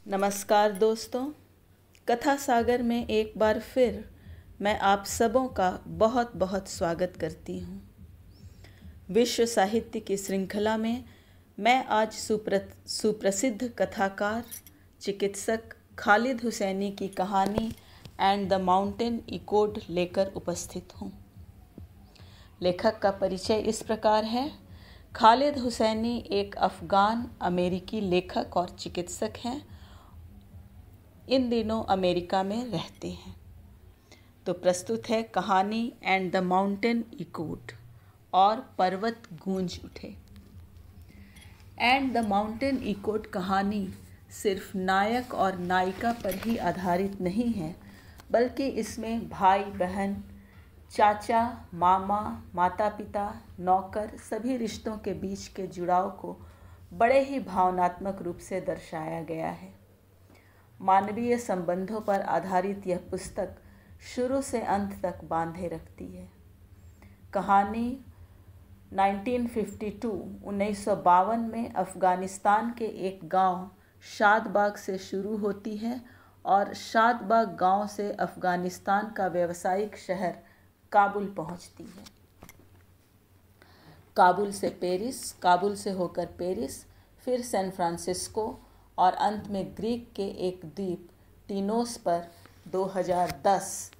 नमस्कार दोस्तों, कथा सागर में एक बार फिर मैं आप सबों का बहुत बहुत स्वागत करती हूँ। विश्व साहित्य की श्रृंखला में मैं आज सुप्रसिद्ध कथाकार चिकित्सक खालिद हुसैनी की कहानी एंड द माउंटेन इकोड लेकर उपस्थित हूँ। लेखक का परिचय इस प्रकार है। खालिद हुसैनी एक अफ़गान अमेरिकी लेखक और चिकित्सक हैं। इन दिनों अमेरिका में रहते हैं। तो प्रस्तुत है कहानी एंड द माउंटेन इकोड और पर्वत गूंज उठे। एंड द माउंटेन इकोड कहानी सिर्फ नायक और नायिका पर ही आधारित नहीं है, बल्कि इसमें भाई बहन, चाचा, मामा, माता पिता, नौकर सभी रिश्तों के बीच के जुड़ाव को बड़े ही भावनात्मक रूप से दर्शाया गया है। मानवीय संबंधों पर आधारित यह पुस्तक शुरू से अंत तक बांधे रखती है। कहानी 1952 में अफ़गानिस्तान के एक गांव शादबाग से शुरू होती है और शादबाग गांव से अफ़गानिस्तान का व्यावसायिक शहर काबुल पहुंचती है। काबुल से पेरिस, काबुल से होकर पेरिस, फिर सैन फ्रांसिस्को और अंत में ग्रीक के एक द्वीप टीनोस पर 2010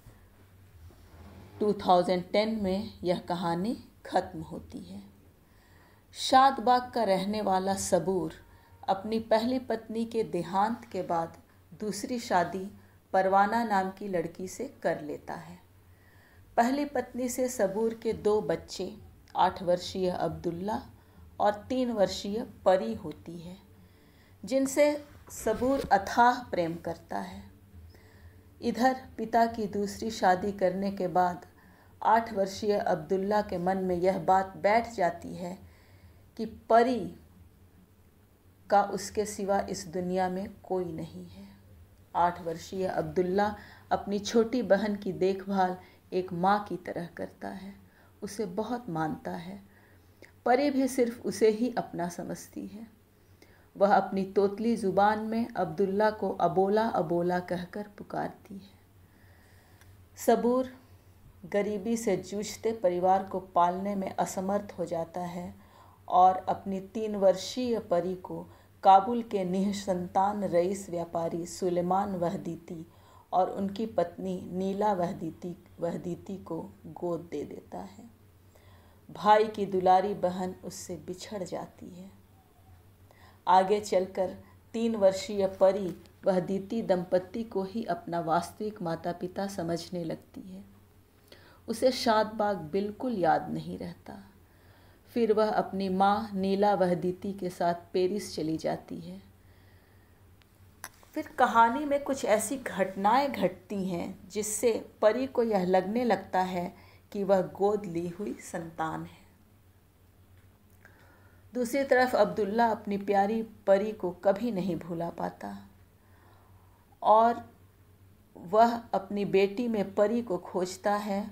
में यह कहानी खत्म होती है। शादबाग का रहने वाला सबूर अपनी पहली पत्नी के देहांत के बाद दूसरी शादी परवाना नाम की लड़की से कर लेता है। पहली पत्नी से सबूर के 2 बच्चे 8 वर्षीय अब्दुल्ला और 3 वर्षीय परी होती है, जिनसे सबूर अथाह प्रेम करता है। इधर पिता की दूसरी शादी करने के बाद 8 वर्षीय अब्दुल्ला के मन में यह बात बैठ जाती है कि परी का उसके सिवा इस दुनिया में कोई नहीं है। 8 वर्षीय अब्दुल्ला अपनी छोटी बहन की देखभाल एक माँ की तरह करता है, उसे बहुत मानता है। परी भी सिर्फ उसे ही अपना समझती है। वह अपनी तोतली जुबान में अब्दुल्ला को अबोला अबोला कहकर पुकारती है। सबूर गरीबी से जूझते परिवार को पालने में असमर्थ हो जाता है और अपनी 3 वर्षीय परी को काबुल के निःसंतान रईस व्यापारी सुलेमान वहदीती और उनकी पत्नी नीला वहदीती को गोद दे देता है। भाई की दुलारी बहन उससे बिछड़ जाती है। आगे चलकर 3 वर्षीय परी वहदीती दंपत्ति को ही अपना वास्तविक माता पिता समझने लगती है। उसे शादबाग बिल्कुल याद नहीं रहता। फिर वह अपनी माँ नीला वहदीती के साथ पेरिस चली जाती है। फिर कहानी में कुछ ऐसी घटनाएं घटती हैं जिससे परी को यह लगने लगता है कि वह गोद ली हुई संतान है। दूसरी तरफ अब्दुल्ला अपनी प्यारी परी को कभी नहीं भूला पाता और वह अपनी बेटी में परी को खोजता है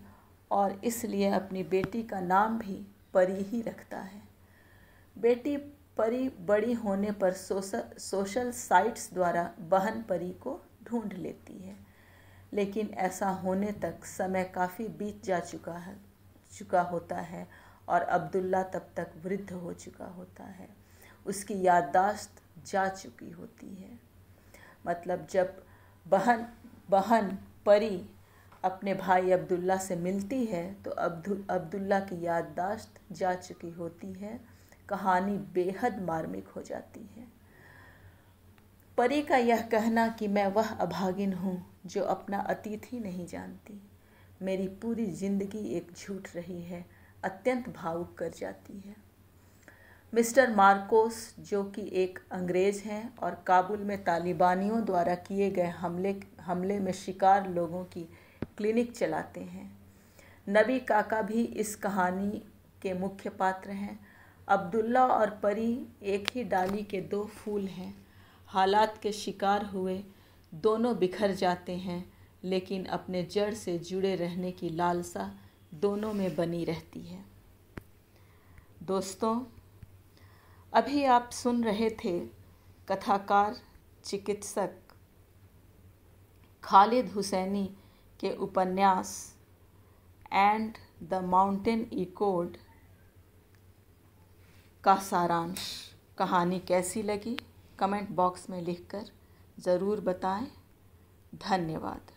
और इसलिए अपनी बेटी का नाम भी परी ही रखता है। बेटी परी बड़ी होने पर सोशल साइट्स द्वारा बहन परी को ढूंढ लेती है, लेकिन ऐसा होने तक समय काफ़ी बीत चुका होता है और अब्दुल्ला तब तक वृद्ध हो चुका होता है। उसकी याददाश्त जा चुकी होती है। मतलब जब बहन परी अपने भाई अब्दुल्ला से मिलती है तो अब्दुल्ला की याददाश्त जा चुकी होती है। कहानी बेहद मार्मिक हो जाती है। परी का यह कहना कि मैं वह अभागिन हूँ जो अपना अतीत ही नहीं जानती, मेरी पूरी जिंदगी एक झूठ रही है, अत्यंत भावुक कर जाती है। मिस्टर मार्कोस, जो कि एक अंग्रेज़ हैं और काबुल में तालिबानियों द्वारा किए गए हमले में शिकार लोगों की क्लिनिक चलाते हैं। नबी काका भी इस कहानी के मुख्य पात्र हैं। अब्दुल्ला और परी एक ही डाली के 2 फूल हैं। हालात के शिकार हुए दोनों बिखर जाते हैं, लेकिन अपने जड़ से जुड़े रहने की लालसा दोनों में बनी रहती है। दोस्तों, अभी आप सुन रहे थे कथाकार चिकित्सक खालिद हुसैनी के उपन्यास एंड द माउंटेन इकोड का सारांश। कहानी कैसी लगी कमेंट बॉक्स में लिखकर ज़रूर बताएं। धन्यवाद।